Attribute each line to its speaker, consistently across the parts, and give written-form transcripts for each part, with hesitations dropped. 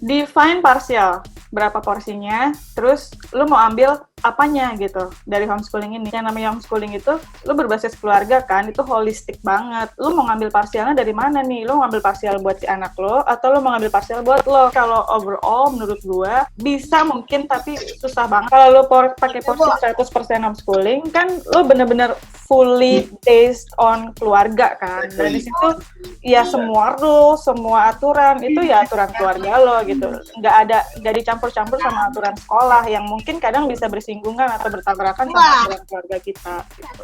Speaker 1: define partial, berapa porsinya, terus lu mau ambil apanya gitu dari homeschooling ini. Yang namanya homeschooling itu lu berbasis keluarga kan, itu holistik banget. Lu mau ngambil parsialnya dari mana nih? Lu mau ngambil parsial buat si anak lo atau lu mau ngambil parsial buat lo? Kalau overall menurut gua bisa mungkin tapi susah banget. Kalau lu pakai porsi 100% homeschooling kan lu bener-bener fully based on keluarga kan. Dan di situ ya semua rule, semua aturan itu ya aturan keluarga lo gitu. Nggak dicampur-campur sama aturan sekolah yang mungkin kadang bisa bersinggungan atau bertabrakan sama aturan keluarga kita gitu.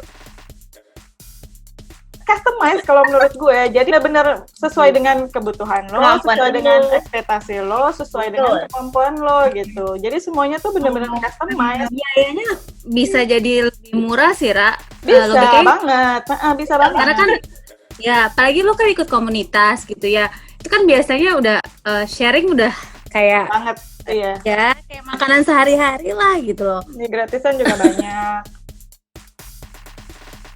Speaker 1: Customize kalau menurut gue, jadi benar-benar sesuai dengan kebutuhan lo, sesuai dengan ekspektasi lo, sesuai dengan kemampuan lo gitu. Jadi semuanya tuh benar-benar customize.
Speaker 2: Biayanya bisa jadi lebih murah sih, Ra.
Speaker 1: Bisa banget, bisa banget.
Speaker 2: Karena kan ya, apalagi lo kan ikut komunitas gitu ya. Itu kan biasanya udah sharing udah kayak
Speaker 1: banget, iya.
Speaker 2: Ya, kayak makanan sehari-hari lah gitu loh.
Speaker 1: Ini gratisan juga banyak.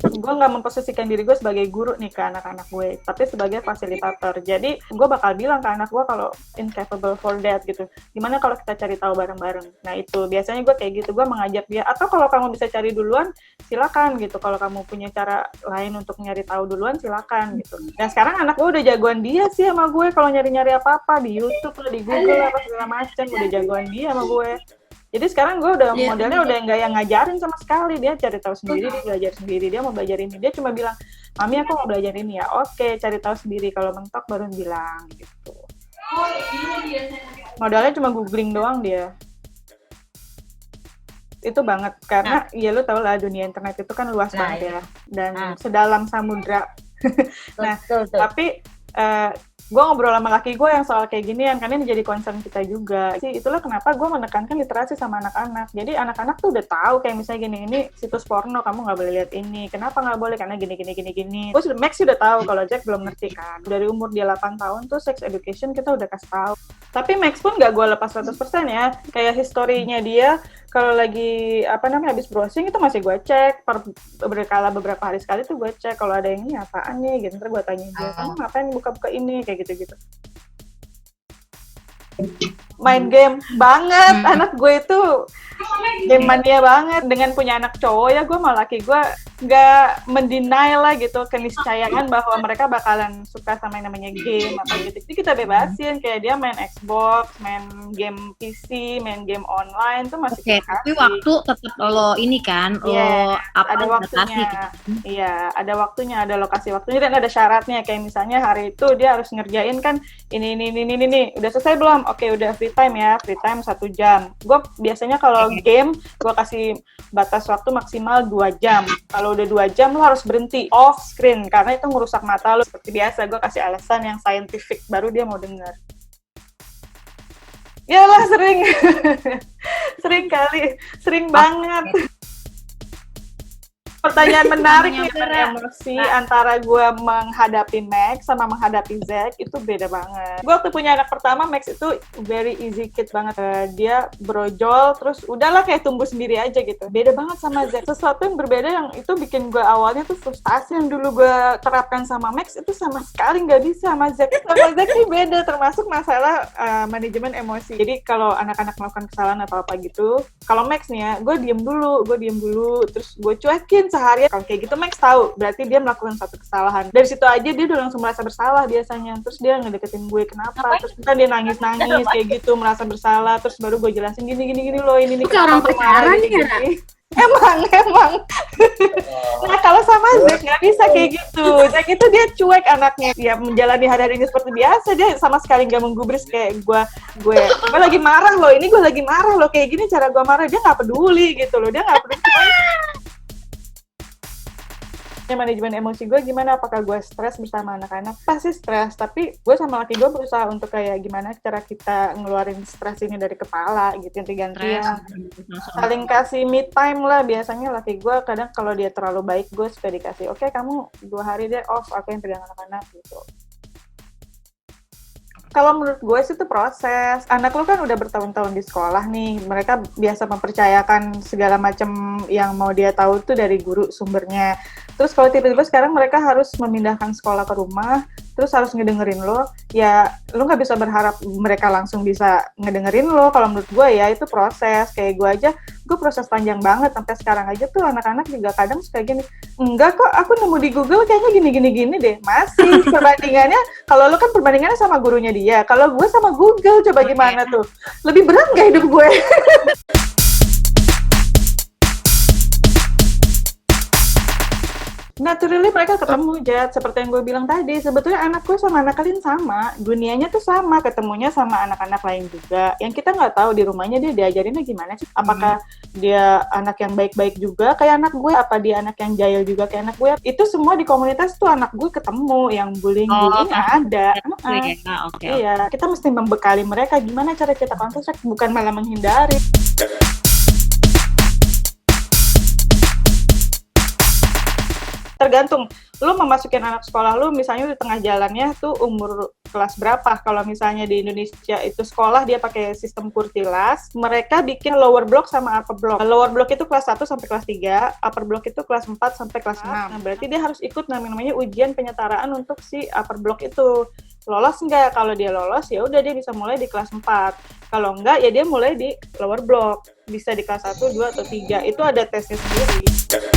Speaker 1: Gue nggak memposisikan diri gue sebagai guru nih ke anak-anak gue, tapi sebagai fasilitator. Jadi gue bakal bilang ke anak gue kalau incapable for that gitu. Gimana kalau kita cari tahu bareng-bareng? Nah itu biasanya gue kayak gitu, gue mengajak dia. Atau kalau kamu bisa cari duluan, silakan gitu. Kalau kamu punya cara lain untuk nyari tahu duluan, silakan gitu. Dan sekarang anak gue udah jagoan dia sih sama gue kalau nyari-nyari apa-apa di YouTube lah, di Google apa segala macam, udah jagoan dia sama gue. Jadi sekarang gue udah modelnya udah nggak yang ngajarin sama sekali, dia cari tahu sendiri, dia belajar sendiri, dia mau belajar ini, dia cuma bilang, mami aku mau belajar ini ya, oke cari tahu sendiri, kalau mentok baru bilang gitu. Modalnya cuma googling doang dia. Itu banget, karena ya lu tau lah dunia internet itu kan luas banget ya, dan sedalam samudra. Nah, tapi gue ngobrol sama laki gue yang soal kayak ginian, karena ini jadi concern kita juga. Itulah kenapa gue menekankan literasi sama anak-anak. Jadi anak-anak tuh udah tahu kayak misalnya gini, ini situs porno, kamu nggak boleh lihat ini. Kenapa nggak boleh? Karena gini. Max udah tahu, kalau Jack belum ngerti kan. Dari umur dia 8 tahun tuh sex education kita udah kasih tahu. Tapi Max pun nggak gue lepas 100% ya. Kayak historinya dia, kalau lagi habis browsing itu masih gue cek beberapa hari sekali tuh gue cek kalau ada yang ini apaan nih gitu, ntar gue tanya dia, kamu ngapain buka-buka ini kayak gitu. Main game banget, anak gue itu game mania banget. Dengan punya anak cowok ya, gue sama laki gue nggak mendeny lah gitu keniscayaan bahwa mereka bakalan suka sama yang namanya game apa gitu. Jadi kita bebasin, kayak dia main Xbox, main game PC, main game online tuh masih
Speaker 2: tapi waktu tetap lo ini kan, lo
Speaker 1: ada waktunya. Iya, ada waktunya, ada lokasi waktunya, dan ada syaratnya. Kayak misalnya hari itu dia harus ngerjain kan ini. Udah selesai belum? Oke, udah free time ya, free time 1 jam. Gue biasanya kalau game, gue kasih batas waktu maksimal 2 jam. Kalau udah 2 jam, lo harus berhenti off screen, karena itu ngerusak mata lo. Seperti biasa, gue kasih alasan yang scientific, baru dia mau denger. Yalah, sering banget. Pertanyaan menarik nih, emosi antara gue menghadapi Max sama menghadapi Zack itu beda banget. Gue waktu punya anak pertama, Max itu very easy kid banget. Dia brojol, terus udahlah kayak tumbuh sendiri aja gitu. Beda banget sama Zack. Sesuatu yang berbeda yang itu bikin gue awalnya tuh frustasi yang dulu gue terapkan sama Max itu sama sekali nggak bisa sama Zack. Sama Zack ini beda, termasuk masalah manajemen emosi. Jadi kalau anak-anak melakukan kesalahan atau apa gitu, kalau Max nih ya, gue diem dulu, terus gue cuekin seharian. Kalau kayak gitu Max tahu berarti dia melakukan satu kesalahan. Dari situ aja dia udah langsung merasa bersalah biasanya. Terus dia ngedeketin gue kenapa? Terus kan dia nangis kayak gitu, merasa bersalah. Terus baru gue jelasin gini loh, ini
Speaker 2: kayak orang pacaran ya.
Speaker 1: Emang. Nah kalau sama Zack nggak bisa kayak gitu. Zack itu dia cuek anaknya. Dia menjalani hari-hari ini seperti biasa. Dia sama sekali nggak menggubris kayak gue lagi marah loh. Ini gue lagi marah loh. Kayak gini cara gue marah. Dia nggak peduli gitu loh. Dia nggak peduli. Manajemen emosi gue gimana? Apakah gue stres bersama anak-anak? Pasti stres, tapi gue sama laki gue berusaha untuk kayak gimana cara kita ngeluarin stres ini dari kepala gitu, ganti-gantian. Saling kasih me time lah. Biasanya laki gue kadang kalau dia terlalu baik, gue suka dikasih, oke, kamu 2 hari deh off, aku yang pegang anak-anak gitu. Kalau menurut gue sih itu proses. Anak lu kan udah bertahun-tahun di sekolah nih. Mereka biasa mempercayakan segala macam yang mau dia tahu tuh dari guru sumbernya. Terus kalau tiba-tiba sekarang mereka harus memindahkan sekolah ke rumah, terus harus ngedengerin lo, ya lo nggak bisa berharap mereka langsung bisa ngedengerin lo. Kalau menurut gue ya itu proses. Kayak gue aja, gue proses panjang banget sampai sekarang aja tuh anak-anak juga kadang suka gini, enggak kok aku nemu di Google kayaknya gini deh. Masih perbandingannya, kalau lo kan perbandingannya sama gurunya dia, kalau gue sama Google, coba gimana tuh? Lebih berat nggak hidup gue? Naturally mereka ketemu, Jad. Seperti yang gue bilang tadi, sebetulnya anak gue sama anak kalian sama, dunianya tuh sama, ketemunya sama anak-anak lain juga. Yang kita nggak tahu di rumahnya dia diajarinnya gimana sih? Apakah dia anak yang baik-baik juga kayak anak gue? Apa dia anak yang jahil juga kayak anak gue? Itu semua di komunitas tuh anak gue ketemu, yang bullying ada. Iya, kita mesti membekali mereka gimana cara kita kontak, bukan malah menghindari. Tergantung, lu memasukin anak sekolah lu misalnya di tengah jalannya tuh umur kelas berapa. Kalau misalnya di Indonesia itu sekolah dia pakai sistem kurtilas, mereka bikin lower block sama upper block. Lower block itu kelas 1 sampai kelas 3, upper block itu kelas 4 sampai kelas 6. Nah, berarti dia harus ikut namanya ujian penyetaraan untuk si upper block itu. Lolos enggak? Kalau dia lolos ya udah dia bisa mulai di kelas 4. Kalau enggak ya dia mulai di lower block. Bisa di kelas 1, 2 atau 3. Itu ada tesnya sendiri.